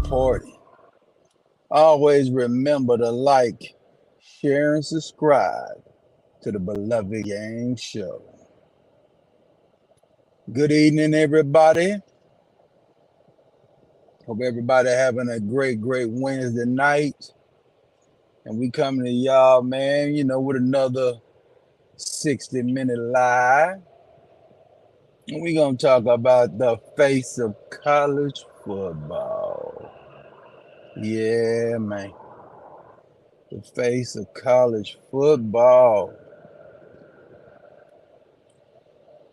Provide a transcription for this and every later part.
party. Always remember to like, share, and subscribe to the Beloved Game Show. Good evening, everybody. Hope everybody having a great Wednesday night. And we coming to y'all, man, with another 60-minute live. And we going to talk about the face of college football. Yeah, man. The face of college football.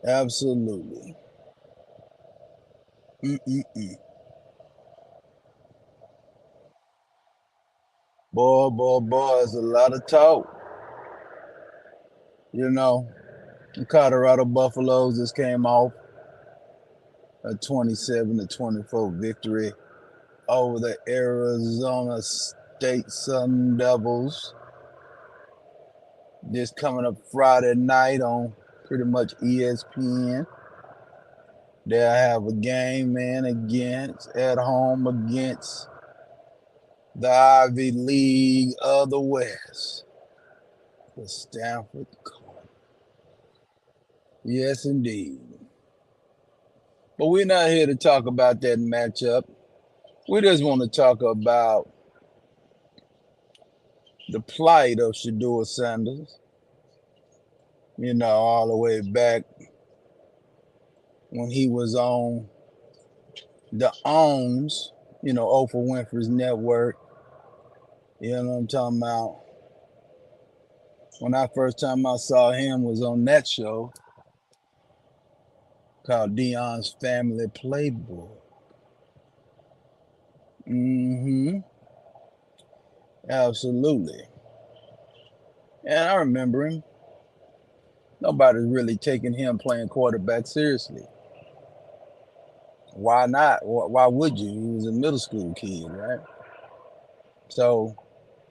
Absolutely. Boy, it's a lot of talk. The Colorado Buffaloes just came off a 27-24 victory over the Arizona State Sun Devils. This coming up Friday night on pretty much ESPN. They'll have a game, man, at home against the Ivy League of the West, the Stanford Cardinals. Yes, indeed. But we're not here to talk about that matchup. We just want to talk about the plight of Shedeur Sander, all the way back when he was on the OWNs, Oprah Winfrey's network. You know what I'm talking about? When first time I saw him was on that show called Deion's Family Playbook. Absolutely. And I remember him. Nobody's really taking him playing quarterback seriously. Why not? Why would you? He was a middle school kid, right? So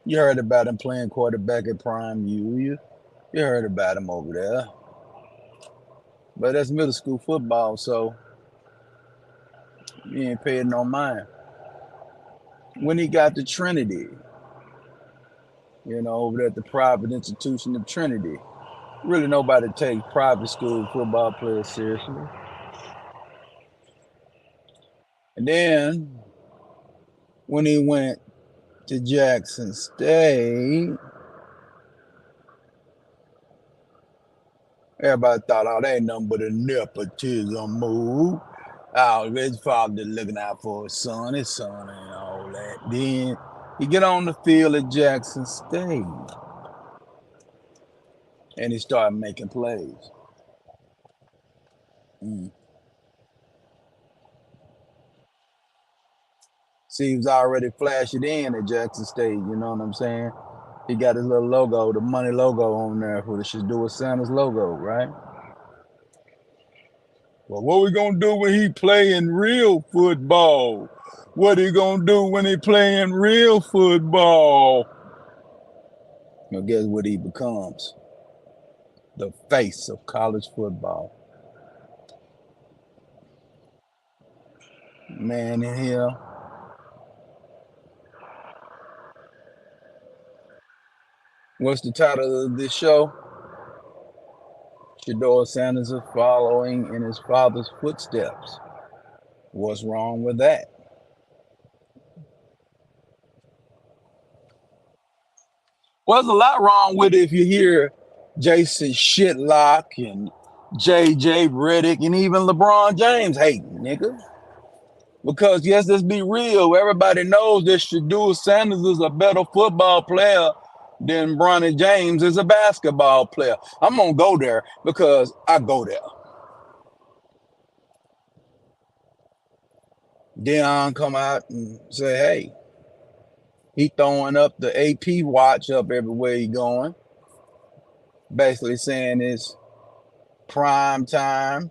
you heard about him playing quarterback at Prime U. You heard about him over there. But that's middle school football, so you ain't paying no mind. When he got to Trinity, over there at the private institution of Trinity, really nobody takes private school football players seriously. And then when he went to Jackson State, everybody thought, oh, that ain't nothing but a nepotism move. Oh, his father looking out for his son ain't all that. Then he get on the field at Jackson State and he started making plays. See, he was already flashing in at Jackson State, you know what I'm saying? He got his little logo, the money logo on there for the Shedeur Sanders logo, right? Well, what we gonna do when he playing real football? What he gonna do when he playing real football? Guess what he becomes? The face of college football. Man in here. What's the title of this show? Shedeur Sanders is following in his father's footsteps. What's wrong with that? Well, there's a lot wrong with it if you hear Jason Shitlock and JJ Redick and even LeBron James hating, nigga. Because yes, let's be real. Everybody knows that Shedeur Sanders is a better football player than Bronny James is a basketball player. I'm gonna go there because I go there. Deion come out and say, hey, he throwing up the AP watch up everywhere he going. Basically saying it's prime time.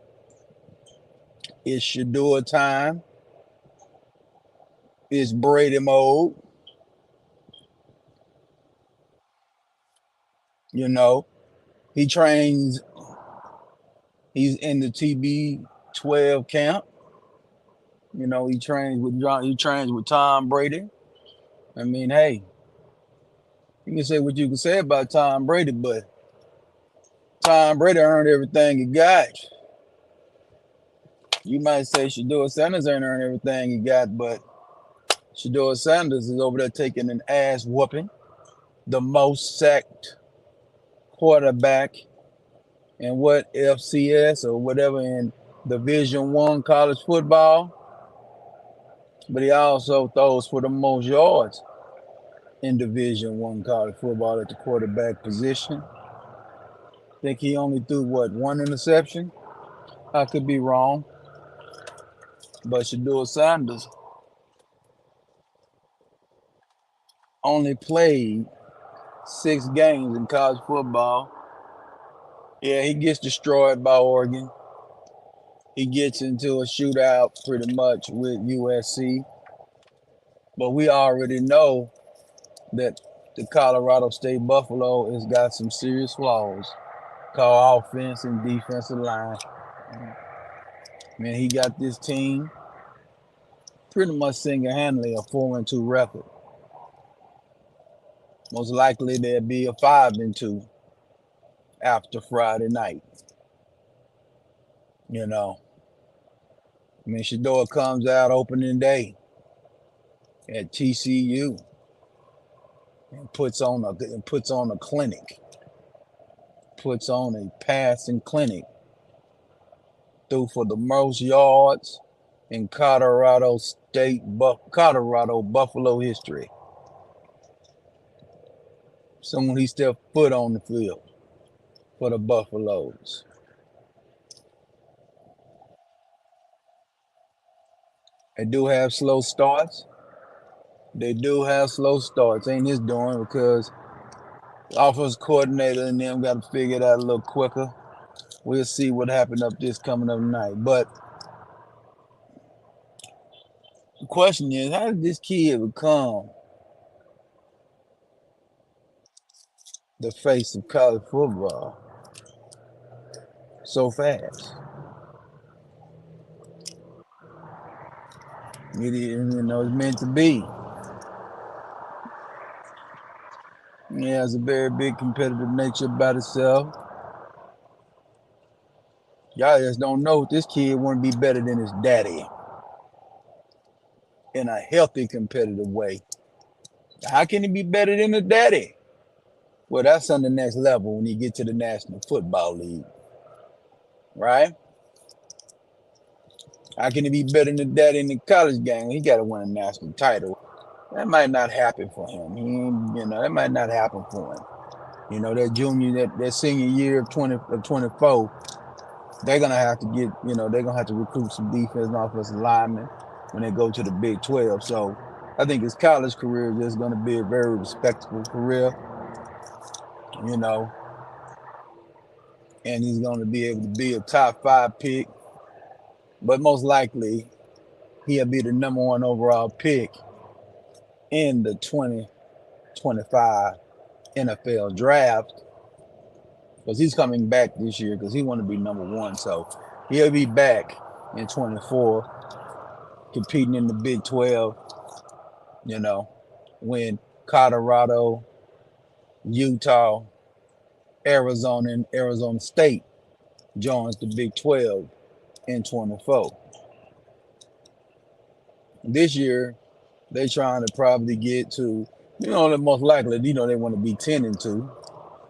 It's Shedeur time. It's Brady mode. He trains. He's in the TB12 camp. You know, he trains with Tom Brady. I mean, hey, you can say what you can say about Tom Brady, but Tom Brady earned everything he got. You might say Shedeur Sanders ain't earned everything he got, but Shedeur Sanders is over there taking an ass whooping, the most sacked quarterback in what FCS or whatever in Division 1 college football. But he also throws for the most yards in Division 1 college football at the quarterback position. I think he only threw what, one interception? I could be wrong, but Shedeur Sanders only played 6 games in college football. Yeah, he gets destroyed by Oregon. He gets into a shootout pretty much with USC. But we already know that the Colorado State Buffalo has got some serious flaws called offense and defensive line. Man, he got this team pretty much single-handedly a 4-2 record. Most likely there'll be a 5-2 after Friday night. You know, I mean, Shedeur comes out opening day at TCU and puts on a clinic, puts on a passing clinic, threw for the most yards in Colorado Buffalo history. Someone he stepped foot on the field for the Buffaloes. They do have slow starts. Ain't his doing because the offense coordinator and them got to figure it out a little quicker. We'll see what happened coming up night. But the question is, how did this kid become the face of college football so fast? It's meant to be. He has a very big competitive nature about itself. Y'all just don't know this kid want to be better than his daddy in a healthy, competitive way. How can he be better than his daddy? Well, that's on the next level when you get to the National Football League, right? How can he be better than his daddy in the college game? He got to win a national title. That might not happen for him. That might not happen for him. That senior year of 24, they're gonna have to recruit some defense and offensive linemen when they go to the Big 12. So I think his college career is just gonna be a very respectable career, you know, and he's gonna be able to be a top 5 pick, but most likely he'll be the number 1 overall pick in the 2025 NFL draft because he's coming back this year because he want to be number 1. So he'll be back in 24 competing in the Big 12, when Colorado, Utah, Arizona, and Arizona State joins the Big 12 in 24. This year, they're trying to probably get to, most likely, they want to be 10-2.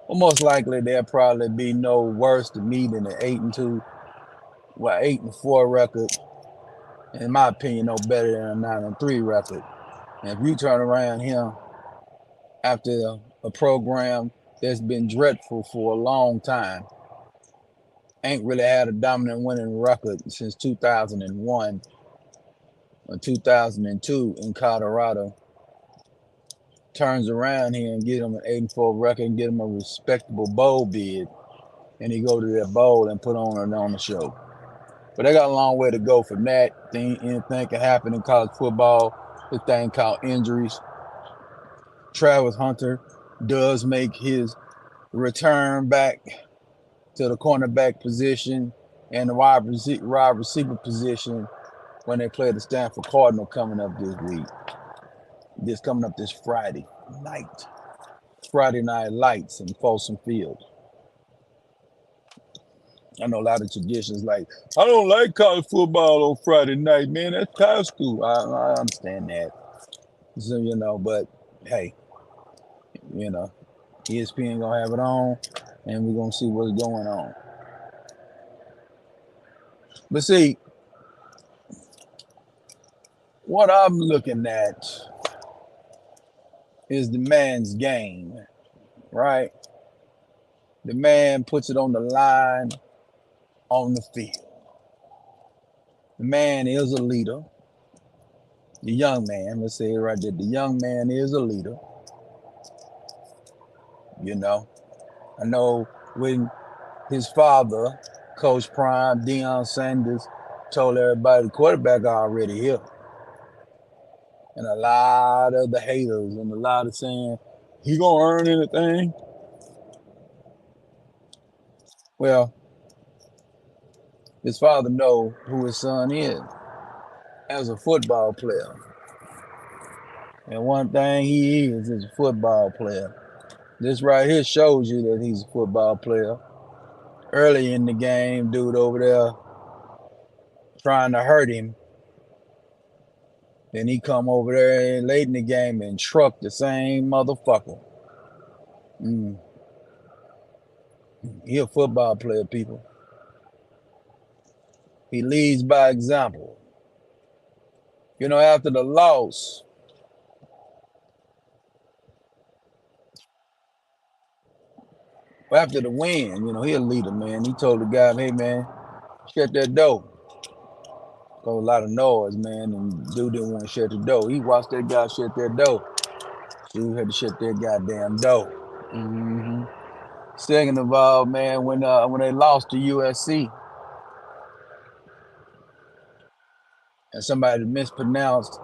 Well, most likely they'll probably be no worse to me than an 8-2, 8-4 record. In my opinion, no better than a 9-3 record. And if you turn around here after a program that's been dreadful for a long time, ain't really had a dominant winning record since 2001 or 2002 in Colorado, turns around here and get him an 8-4 record and get him a respectable bowl bid, and he go to that bowl and put on the show. But they got a long way to go from that. Anything can happen in college football. This thing called injuries. Travis Hunter does make his return back to the cornerback position and the wide receiver position when they play the Stanford Cardinal coming up this week. Coming up this Friday night. Friday Night Lights in Folsom Field. I know a lot of traditions like, I don't like college football on Friday night, man. That's high school. I understand that. So, but hey, ESPN gonna have it on, and we're gonna see what's going on. But see, what I'm looking at is the man's game, right? The man puts it on the line on the field. The man is a leader. The young man, let's say it right there. The young man is a leader. I know when his father, Coach Prime, Deion Sanders, told everybody the quarterback already here. And a lot of the haters and a lot of saying, he gonna earn anything? Well, his father know who his son is as a football player. And one thing he is a football player. This right here shows you that he's a football player. Early in the game, dude over there trying to hurt him. Then he come over there late in the game and truck the same motherfucker. He a football player, people. He leads by example. After the loss, after the win, he a leader, man. He told the guy, hey, man, shut that door. Got a lot of noise, man, and dude didn't want to shut the door. He watched that guy shut that door. Dude had to shut that goddamn door. Second of all, man, when they lost to USC, and somebody mispronounced,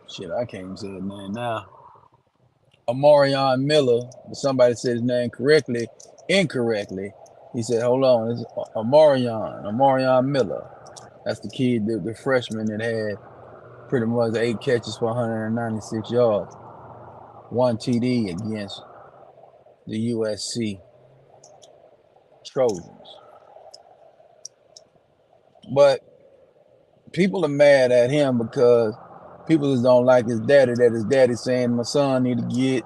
shit, I can't even say his name now. Omarion Miller, but somebody said his name incorrectly. He said, hold on, it's Omarion Miller. That's the kid, the freshman that had pretty much 8 catches for 196 yards. 1 TD against the USC Trojans. But people are mad at him because people just don't like his daddy, that his daddy's saying my son need to get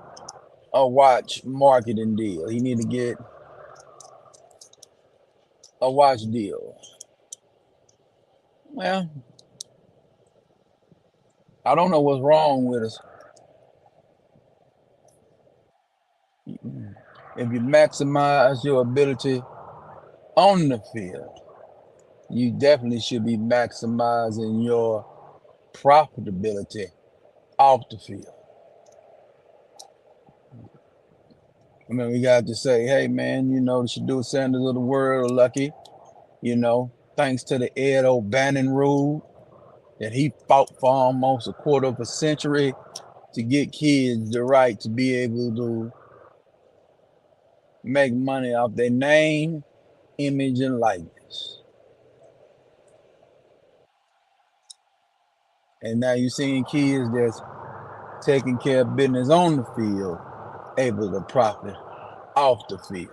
a watch marketing deal. He need to get a watch deal. Well, I don't know what's wrong with us. If you maximize your ability on the field, you definitely should be maximizing your profitability off the field. I mean, we got to say, hey, man, the Shedeur Sanders of the world are lucky, thanks to the Ed O'Bannon rule that he fought for almost a quarter of a century to get kids the right to be able to make money off their name, image, and likeness. And now you're seeing kids that's taking care of business on the field, able to profit off the field.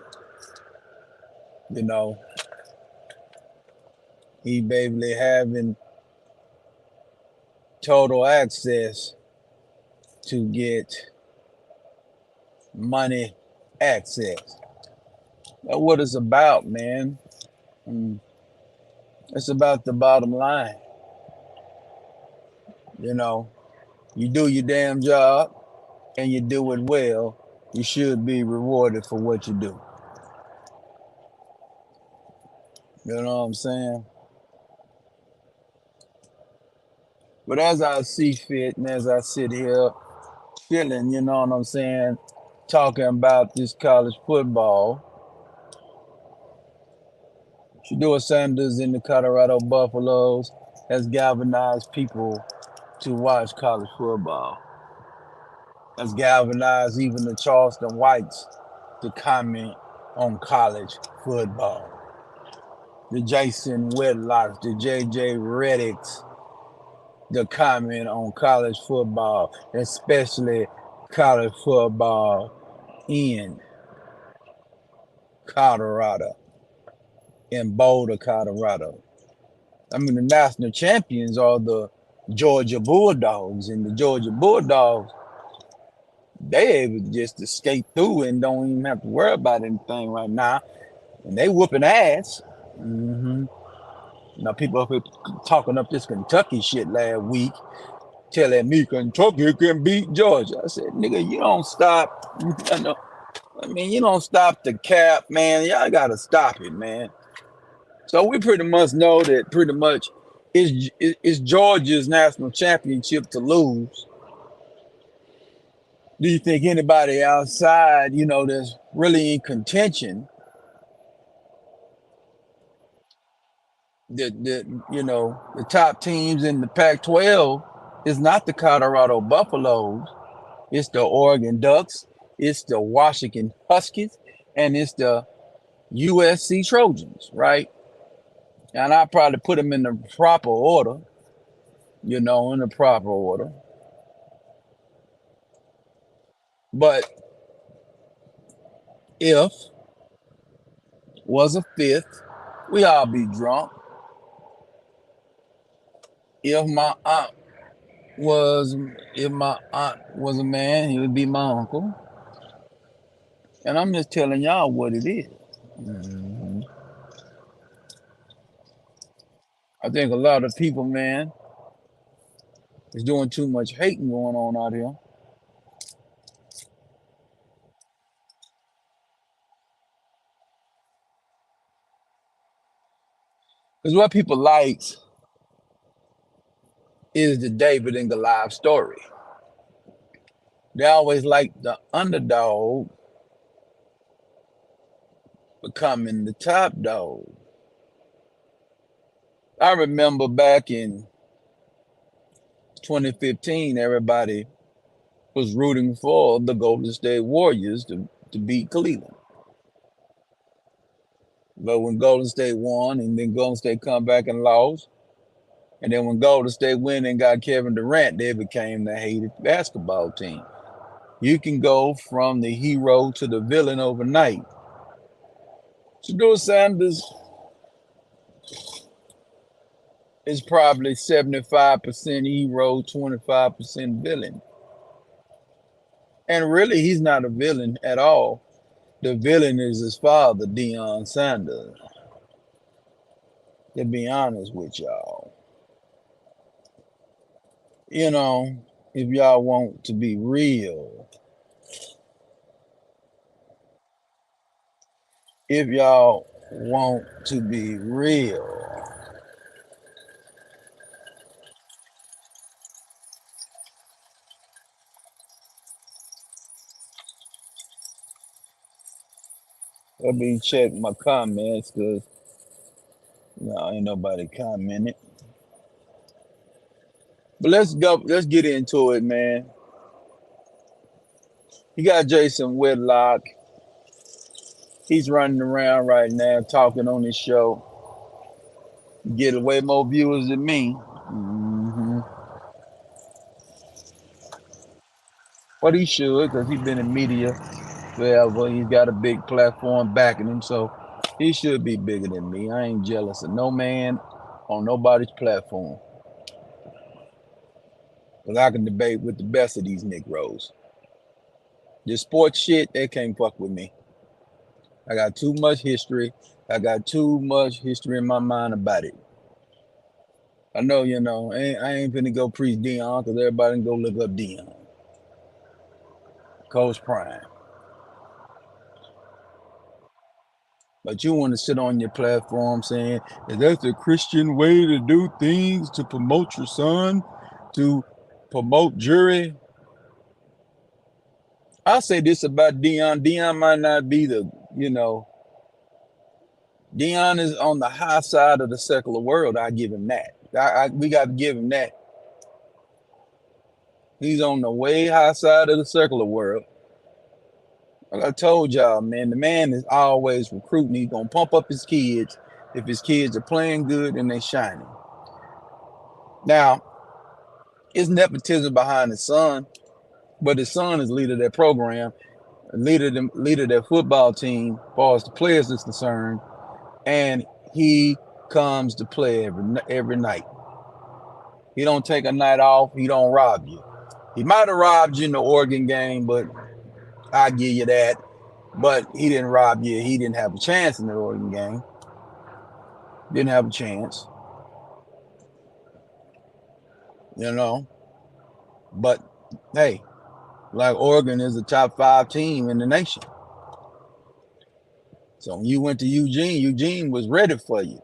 He basically having total access to get money access. That's what it's about, man. It's about the bottom line. You do your damn job and you do it well, you should be rewarded for what you do. You know what I'm saying? But as I see fit and as I sit here chilling, you know what I'm saying, talking about this college football, Shedeur Sanders in the Colorado Buffaloes has galvanized people to watch college football. Has galvanized even the Charleston Whites to comment on college football. the Jason Whitlocks, the JJ Reddicks, the comment on college football, especially college football in Colorado, in Boulder, Colorado. I mean, the national champions are the Georgia Bulldogs, and the Georgia Bulldogs, they able just to skate through and don't even have to worry about anything right now, and they whooping ass. Mm-hmm. Now people up here talking up this Kentucky shit last week, telling me Kentucky can beat Georgia. I said, nigga, you don't stop. I mean, you don't stop the cap, man. Y'all gotta stop it, man. So we pretty much know that pretty much is Georgia's national championship to lose. Do you think anybody outside, that's really in contention, the top teams in the Pac-12 is not the Colorado Buffaloes, it's the Oregon Ducks, it's the Washington Huskies, and it's the USC Trojans, right? And I probably put them in the proper order, in the proper order. But if was a fifth, we all be drunk. If my aunt was, if my aunt was a man, he would be my uncle. And I'm just telling y'all what it is. Mhm. I think a lot of people, man, is doing too much hating going on out here. Because what people like is the David and Goliath story. They always like the underdog becoming the top dog. I remember back in 2015, everybody was rooting for the Golden State Warriors to beat Cleveland. But when Golden State won and then Golden State come back and lost, and then when Golden State went and got Kevin Durant, they became the hated basketball team. You can go from the hero to the villain overnight. Shedeur Sanders is probably 75% hero, 25% villain. And really, he's not a villain at all. The villain is his father, Deion Sanders. To be honest with y'all, if y'all want to be real, if y'all want to be real, let me check my comments because no, ain't nobody commented. But let's go. Let's get into it, man. You got Jason Whitlock. He's running around right now talking on his show. Get way more viewers than me. Hmm. But he should, because he's been in media forever. He's got a big platform backing him, so he should be bigger than me. I ain't jealous of no man on nobody's platform. Because I can debate with the best of these Negroes. This sports shit, they can't fuck with me. I got too much history. I got too much history in my mind about it. I know, I ain't finna go preach Deion because everybody can go look up Deion. Coach Prime. But you want to sit on your platform saying, is that the Christian way to do things to promote your son, to promote jury? I'll say this about Deion. Deion might not be Deion is on the high side of the secular world. I give him that. We got to give him that. He's on the way high side of the secular world. Like I told y'all, man, the man is always recruiting. He's going to pump up his kids If his kids are playing good and they shining. Now, it's nepotism behind his son, but his son is leader of that program, leader of that football team, as far as the players is concerned, and he comes to play every night. He don't take a night off. He don't rob you. He might have robbed you in the Oregon game, but I give you that. But he didn't rob you. He didn't have a chance in the Oregon game. Didn't have a chance, you know. But hey, like Oregon is a top 5 team in the nation. So when you went to Eugene, Eugene was ready for you.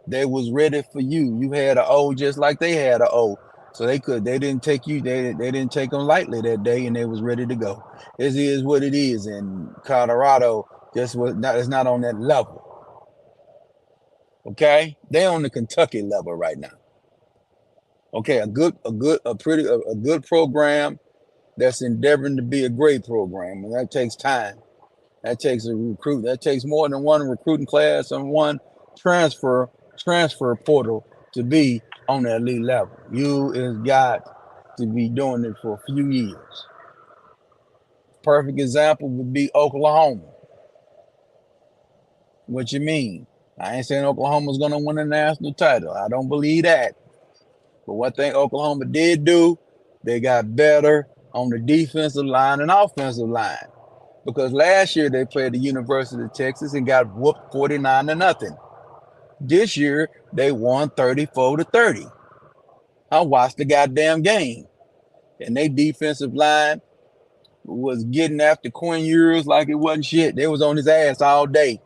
They was ready for you. You had an O just like they had an O. So they didn't take you, they didn't take them lightly that day, and they was ready to go. This is what it is. And Colorado just was not, it's not on that level. Okay? They on the Kentucky level right now. Okay, a good program that's endeavoring to be a great program. And that takes time. That takes that takes more than one recruiting class and one transfer portal to be on that elite level. You has got to be doing it for a few years. Perfect example would be Oklahoma. What you mean? I ain't saying Oklahoma's gonna win a national title. I don't believe that. But one thing Oklahoma did do, they got better on the defensive line and offensive line. Because last year they played the University of Texas and got whooped 49-0. This year they won 34-30. I watched the goddamn game, and they defensive line was getting after Quinn Ewers like it wasn't shit. They was on his ass all day.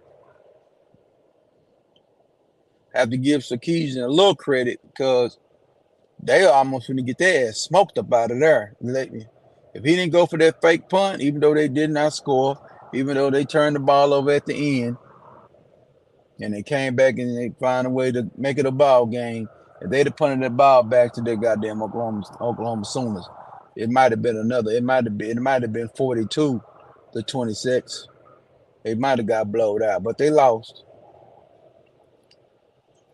Have to give Sarkisian a little credit because they almost going to get their ass smoked up out of there. If he didn't go for that fake punt, even though they did not score, even though they turned the ball over at the end, and they came back and they found a way to make it a ball game, if they'd have punted that ball back to their goddamn Oklahoma Sooners, it might have been another. It might have been 42-26. They might have got blowed out, but they lost.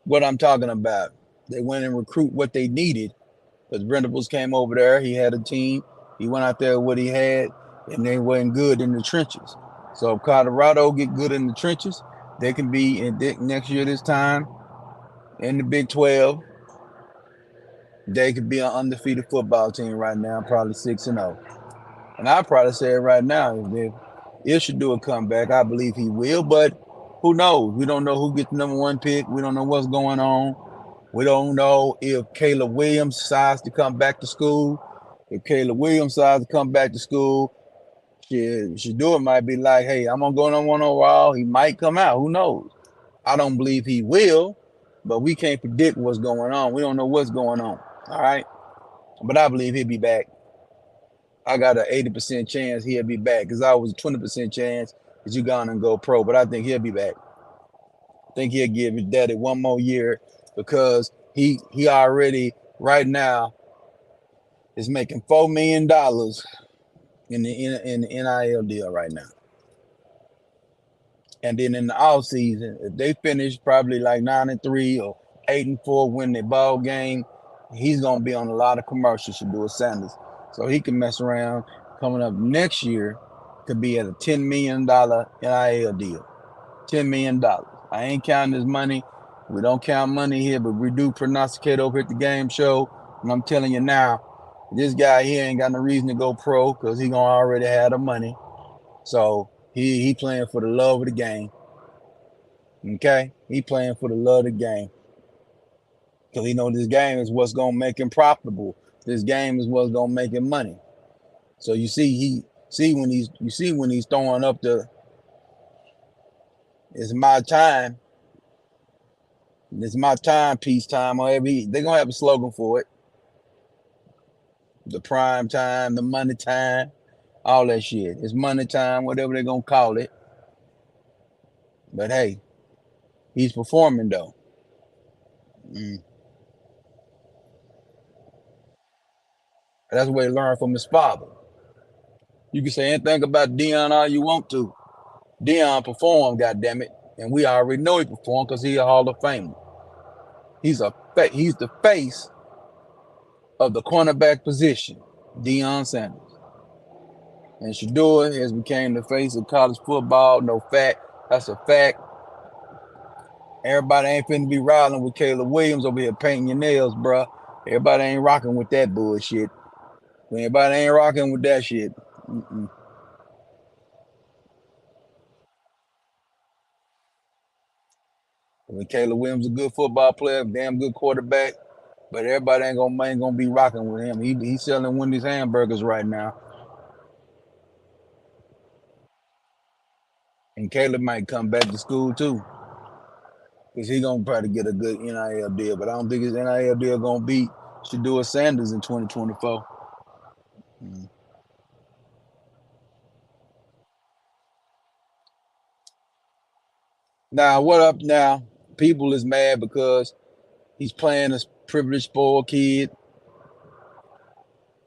What I'm talking about, they went and recruit what they needed. Because Venables came over there, he had a team. He went out there with what he had, and they wasn't good in the trenches. So if Colorado get good in the trenches, they can be in next year this time in the Big 12. They could be an undefeated football team right now, probably 6-0. And I'd probably say it right now, if Shedeur come back, I believe he will. But who knows? We don't know who gets the number 1 pick. We don't know what's going on. We don't know if Caleb Williams decides to come back to school. If Caleb Williams decides to come back to school, Shedeur might be like, hey, I'm going to go on one overall. He might come out. Who knows? I don't believe he will, but we can't predict what's going on. We don't know what's going on. All right? But I believe he'll be back. I got an 80% chance he'll be back because I was a 20% chance that you gone and go pro, but I think he'll be back. I think he'll give his daddy one more year because he already right now is making $4 million in the NIL deal right now. And then in the off season, if they finish probably like 9-3 or 8-4, win their ball game, he's gonna be on a lot of commercials. Shedeur Sander, so he can mess around. Coming up next year, could be at a $10 million NIL deal. $10 million. I ain't counting his money. We don't count money here, but we do prognosticate over at the game show. And I'm telling you now, this guy here ain't got no reason to go pro because he gonna already have the money. So he playing for the love of the game. Okay? He playing for the love of the game. Because he know this game is what's gonna make him profitable. This game is what's gonna make him money. So you see when he's throwing up the it's my time. It's my time, peace time, or they're gonna have a slogan for it. The prime time, the money time, all that shit. It's money time, whatever they're gonna call it. But hey, he's performing though. That's what he learned from his father. You can say anything about Deion all you want to. Deion performed, goddammit. And we already know he performed because he's a Hall of Famer. He's the face of the cornerback position, Deion Sanders. And Shedeur has become the face of college football. No fact. That's a fact. Everybody ain't finna be riding with Caleb Williams over here painting your nails, bruh. Everybody ain't rocking with that bullshit. Everybody ain't rocking with that shit. Mm-mm. I mean, Caleb Williams is a good football player, damn good quarterback, but everybody ain't gonna be rocking with him. He's selling Wendy's hamburgers right now, and Caleb might come back to school too, cause he gonna probably get a good NIL deal. But I don't think his NIL deal gonna beat Shedeur Sanders in 2024. Mm. Now what up? Now people is mad because he's playing a privileged spoiled kid.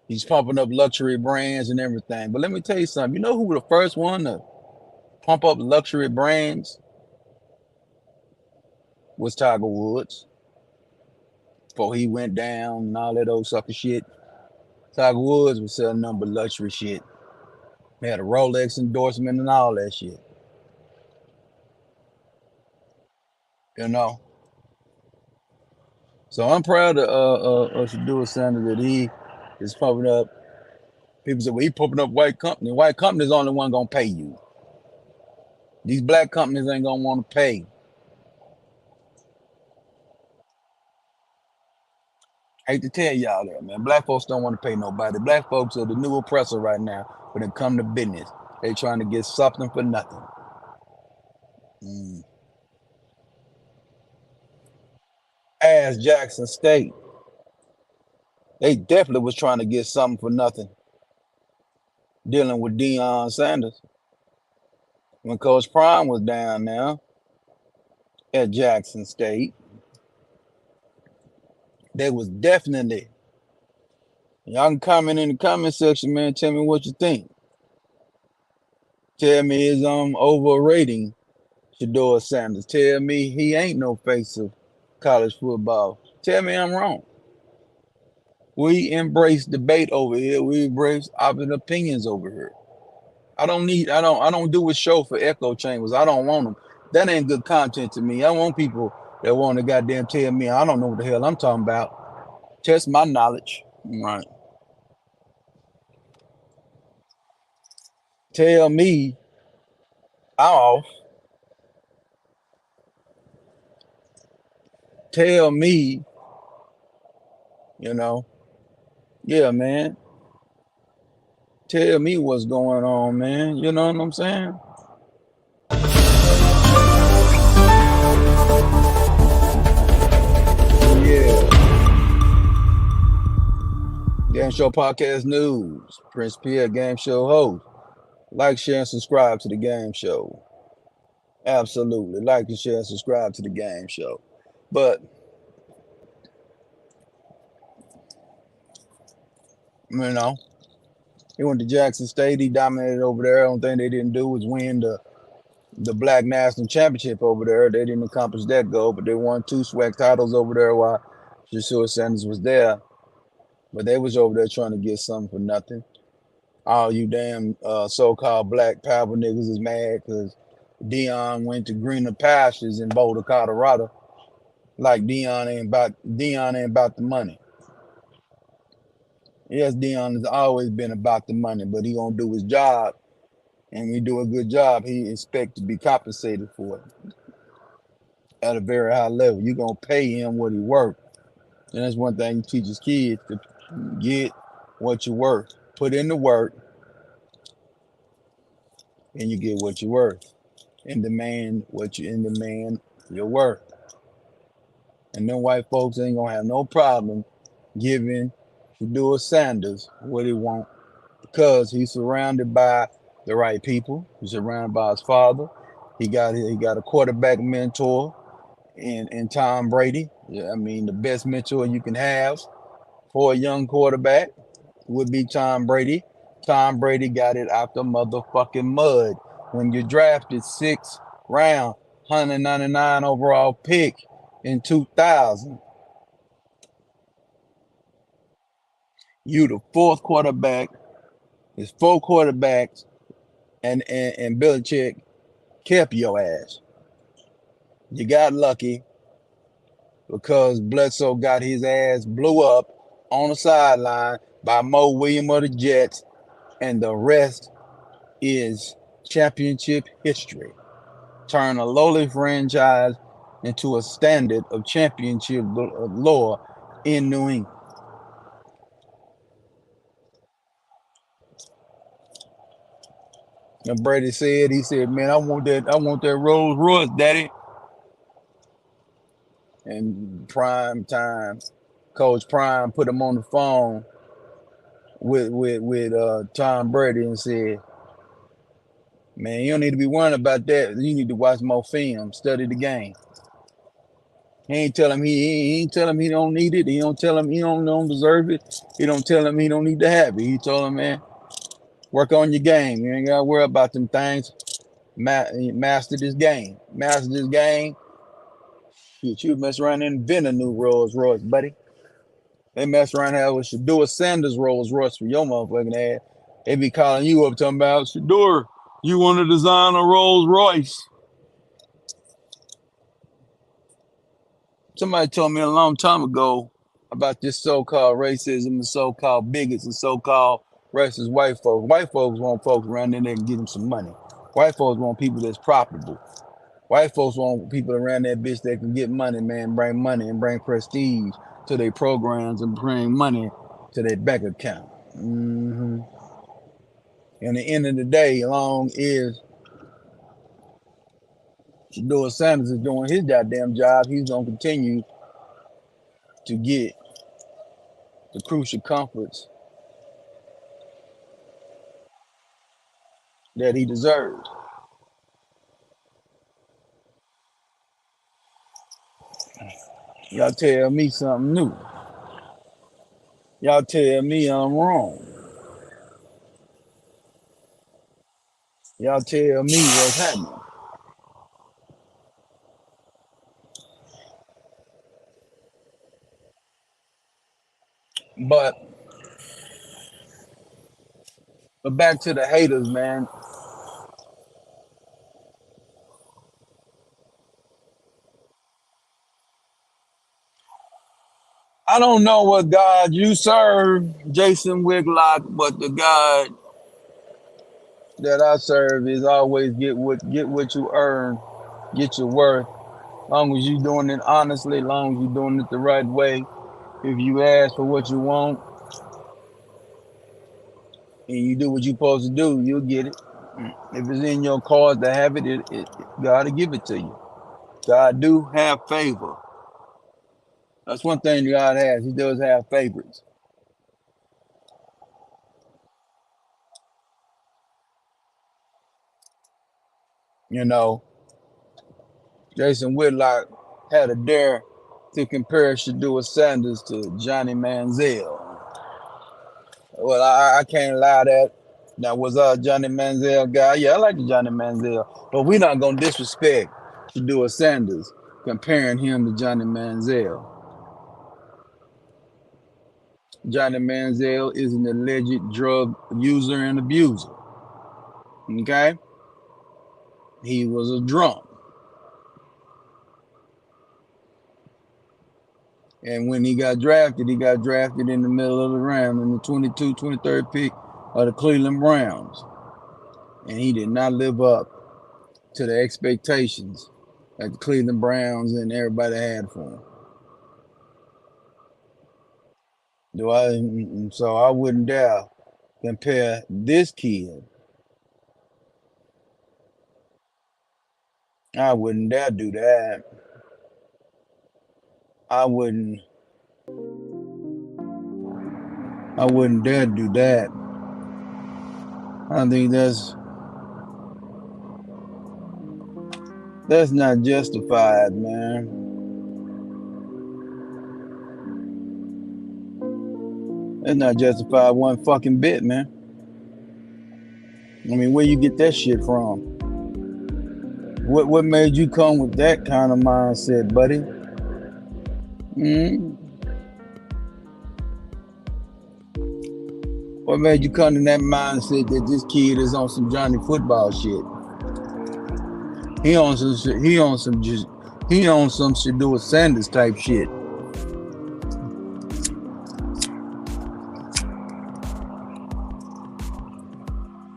He's pumping up luxury brands and everything. But let me tell you something. You know who the first one to pump up luxury brands was Tiger Woods before he went down and all that old sucker shit. Tiger Woods was selling number luxury shit. He had a Rolex endorsement and all that shit. You know. So I'm proud of Shedeur Sander that he is pumping up. People say, well, he pumping up white company. White company's the only one gonna pay you. These black companies ain't gonna want to pay. I hate to tell y'all that, man. Black folks don't want to pay nobody. Black folks are the new oppressor right now when it come to business. They trying to get something for nothing. Mm. As Jackson State, they definitely was trying to get something for nothing dealing with Deion Sanders. When Coach Prime was down now at Jackson State, they was definitely, y'all can comment in the comment section, man. Tell me what you think. Tell me is overrating Shedeur Sanders. Tell me he ain't no face of college football. Tell me I'm wrong. We embrace debate over here. We embrace opposite opinions over here. I don't do a show for echo chambers. I don't want them. That ain't good content to me. I want people that want to goddamn tell me I don't know what the hell I'm talking about. Test my knowledge. Right. Tell me I'm off. Tell me, you know, yeah, man. Tell me what's going on, man. You know what I'm saying? Yeah. Game Show Podcast News. Prince Pierre, Game Show host. Like, share, and subscribe to the Game Show. Absolutely. Like and share and subscribe to the Game Show. But, you know, he went to Jackson State. He dominated over there. The only thing they didn't do was win the Black National Championship over there. They didn't accomplish that goal, but they won 2 SWAC titles over there while Shedeur Sanders was there. But they was over there trying to get something for nothing. All you damn so-called black power niggas is mad because Deion went to greener pastures in Boulder, Colorado. Like Deion ain't about the money. Yes, Deion has always been about the money, but he gonna do his job, and when he do a good job, he expect to be compensated for it at a very high level. You gonna pay him what he worth, and that's one thing he teaches kids to get what you worth. Put in the work, and you get what you worth, and demand your worth. And them white folks ain't gonna have no problem giving Shedeur Sanders what he want because he's surrounded by the right people. He's surrounded by his father. He got a quarterback mentor in Tom Brady. Yeah, I mean the best mentor you can have for a young quarterback would be Tom Brady. Tom Brady got it out the motherfucking mud. When you drafted 6th round, 199 overall pick in 2000. You the fourth quarterback. It's four quarterbacks, and Belichick kept your ass. You got lucky because Bledsoe got his ass blew up on the sideline by Mo Williams of the Jets, and the rest is championship history. Turn a lowly franchise into a standard of championship lore in New England. And Brady said, he said, "Man, I want that Rolls Royce, Daddy." And prime time, Coach Prime put him on the phone with Tom Brady and said, "Man, you don't need to be worrying about that. You need to watch more film, study the game." He ain't tell him he ain't tell him he don't need it. He don't tell him he don't deserve it. He don't tell him he don't need to have it. He told him, "Man, work on your game. You ain't gotta worry about them things. Master this game. Master this game. You mess around and invent a new Rolls Royce, buddy." They mess around here with Shedeur Sander's Rolls Royce for your motherfucking ass. They be calling you up talking about, "Shedeur, you want to design a Rolls Royce?" Somebody told me a long time ago about this so-called racism and so-called bigots and so-called racist white folks. White folks want folks around there that can get them some money. White folks want people that's profitable. White folks want people around that bitch that can get money, man, bring money and bring prestige to their programs and bring money to their bank account. Mm-hmm. And at the end of the day, long as Shedeur Sanders is doing his goddamn job, he's going to continue to get the crucial comforts that he deserves. Y'all tell me something new. Y'all tell me I'm wrong. Y'all tell me what's happening. But back to the haters, man. I don't know what God you serve, Jason Whitlock, but the God that I serve is always get what you earn, get your worth. Long as you doing it honestly, long as you doing it the right way. If you ask for what you want and you do what you're supposed to do, you'll get it. If it's in your cards to have it, God will give it to you. God do have favor. That's one thing God has. He does have favorites. You know, Jason Whitlock had a dare to compare Shedeur Sanders to Johnny Manziel. Well, I can't lie that. Now, was Johnny Manziel guy? Yeah, I like the Johnny Manziel. But we're not going to disrespect Shedeur Sanders comparing him to Johnny Manziel. Johnny Manziel is an alleged drug user and abuser. Okay? He was a drunk. And when he got drafted in the middle of the round in the 23rd pick of the Cleveland Browns. And he did not live up to the expectations that the Cleveland Browns and everybody had for him. So I wouldn't dare compare this kid. I wouldn't dare do that. I wouldn't dare do that. I think that's not justified, man. That's not justified one fucking bit, man. I mean, where you get that shit from? What made you come with that kind of mindset, buddy? Mm? What made you come to that mindset that this kid is on some Johnny football shit? He on some shit. He on some Shedeur Sanders type shit.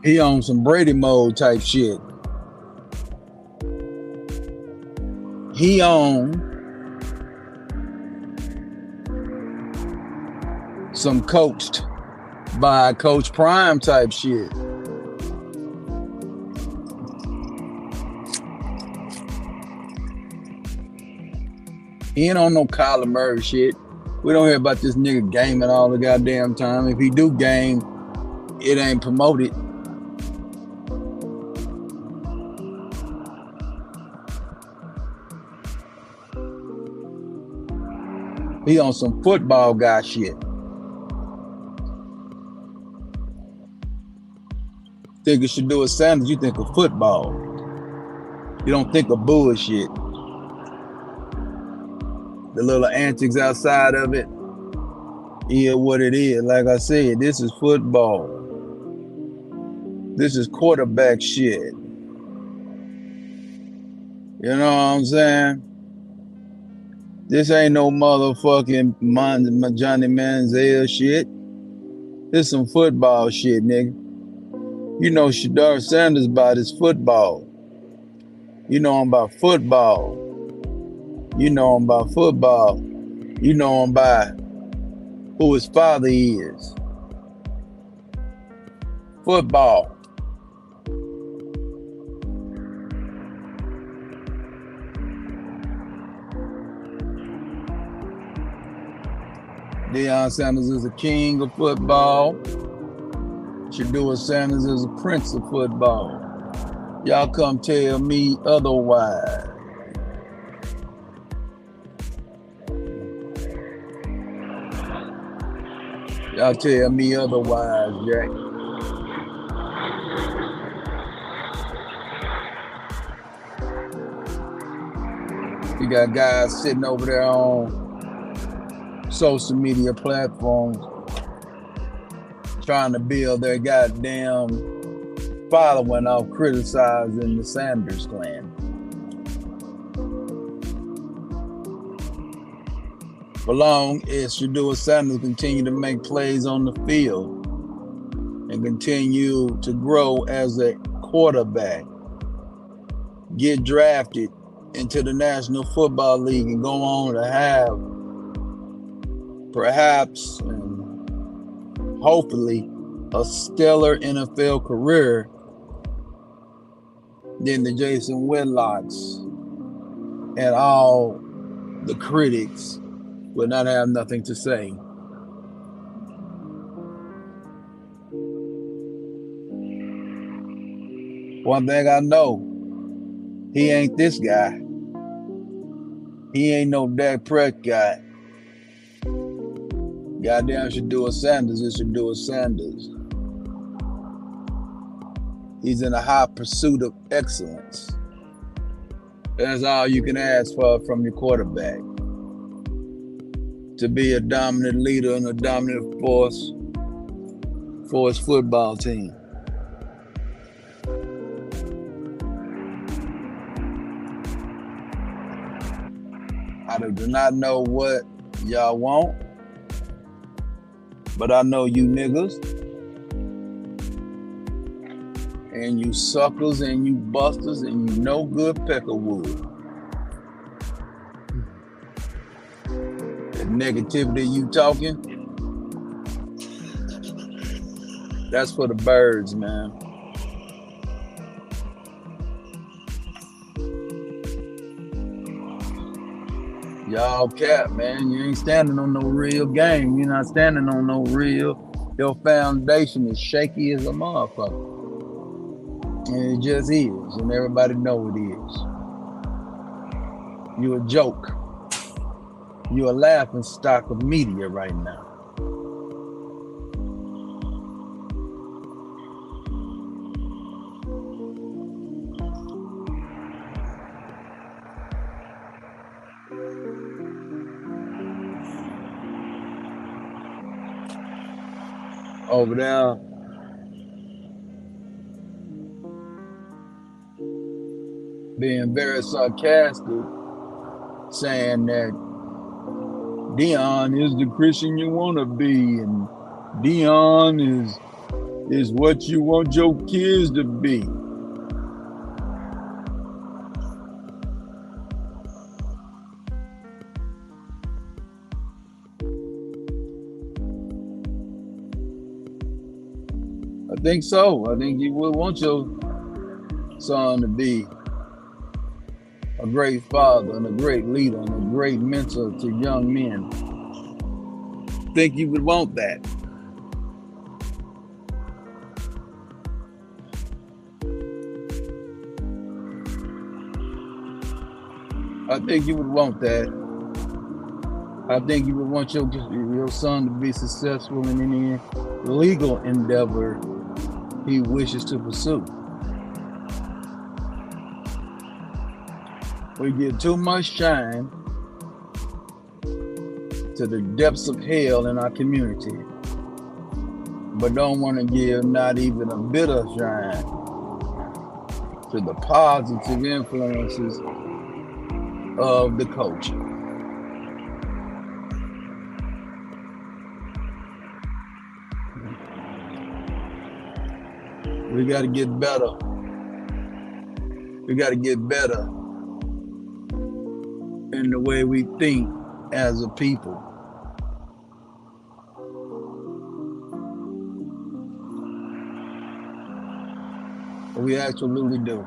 He on some Brady mode type shit. He on some coached by Coach Prime type shit. He ain't on no Kyler Murray shit. We don't hear about this nigga gaming all the goddamn time. If he do game, it ain't promoted. He on some football guy shit. Think of Shedeur Sander, you think of football. You don't think of bullshit. The little antics outside of it is what it is. Like I said, this is football. This is quarterback shit. You know what I'm saying? This ain't no motherfucking Johnny Manziel shit. This some football shit, nigga. You know Shedeur Sanders about his football. You know him about football. You know him about football. You know him by who his father is. Football. Deion Sanders is a king of football. Shedeur Sanders is a prince of football. Y'all come tell me otherwise. Y'all tell me otherwise, Jack. You got guys sitting over there on social media platforms trying to build their goddamn following off criticizing the Sanders clan. For long as Shedeur Sander continue to make plays on the field and continue to grow as a quarterback, get drafted into the National Football League and go on to have perhaps and hopefully a stellar NFL career, then the Jason Whitlocks and all the critics will not have nothing to say. One thing I know, he ain't this guy. He ain't no Dak Prescott guy. Goddamn Shedeur Sanders is Shedeur Sanders. He's in a high pursuit of excellence. That's all you can ask for from your quarterback. To be a dominant leader and a dominant force for his football team. I do not know what y'all want, but I know you niggas and you suckers and you busters and you no good peckerwood. The negativity you talking, that's for the birds, man. Y'all cap, man. You ain't standing on no real game. You're not standing on no real. Your foundation is shaky as a motherfucker. And it just is. And everybody know it is. You a joke. You a laughing stock of media right now. over there being very sarcastic, saying that Deion is the Christian you want to be, and Deion is what you want your kids to be. I think so. I think you would want your son to be a great father and a great leader and a great mentor to young men. I think you would want that. I think you would want that. I think you would want your son to be successful in any legal endeavor he wishes to pursue. We give too much shine to the depths of hell in our community, but don't want to give not even a bit of shine to the positive influences of the culture. We got to get better. We got to get better in the way we think as a people. We absolutely do.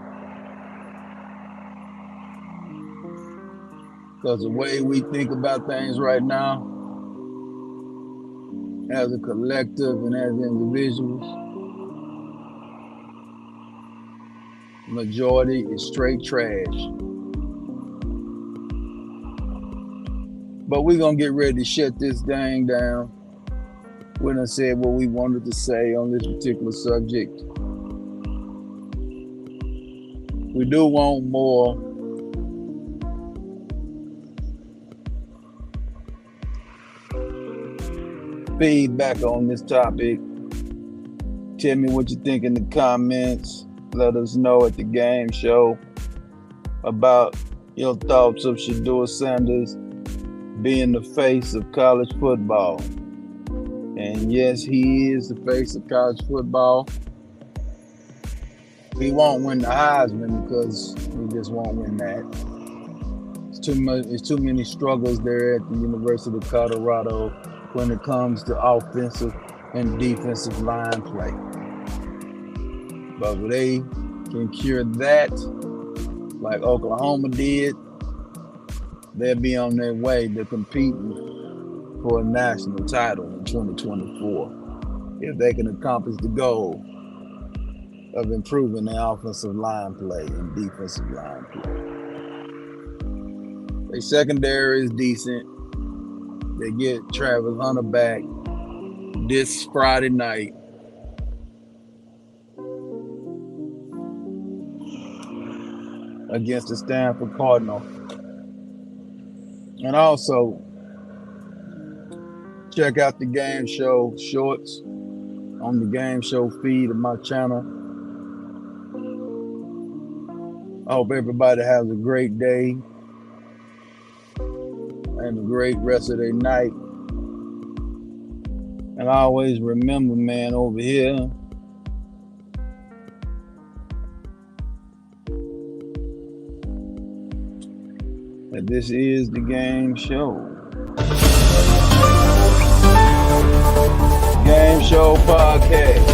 Because the way we think about things right now, as a collective and as individuals, majority is straight trash. But we're going to get ready to shut this thing down. We done said what we wanted to say on this particular subject. We do want more feedback on this topic. Tell me what you think in the comments. Let us know at the game show about your thoughts of Shedeur Sanders being the face of college football. And yes, he is the face of college football. He won't win the Heisman because he just won't win that. It's too many struggles there at the University of Colorado when it comes to offensive and defensive line play. But if they can cure that, like Oklahoma did, they'll be on their way to competing for a national title in 2024 if they can accomplish the goal of improving their offensive line play and defensive line play. Their secondary is decent. They get Travis Hunter back this Friday night. Against the Stanford Cardinal. And also, check out the game show shorts on the game show feed of my channel. I hope everybody has a great day and a great rest of their night. And always remember, man, over here, that this is the game show. Game Show Podcast.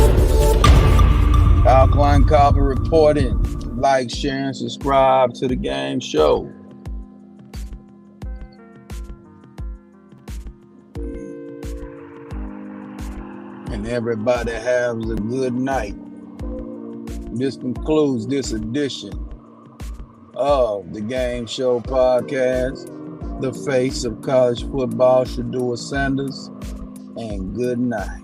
Alkaline Copper reporting. Like, share, and subscribe to the game show. And everybody has a good night. This concludes this edition of the Game Show Podcast, the face of college football, Shedeur Sanders, and good night.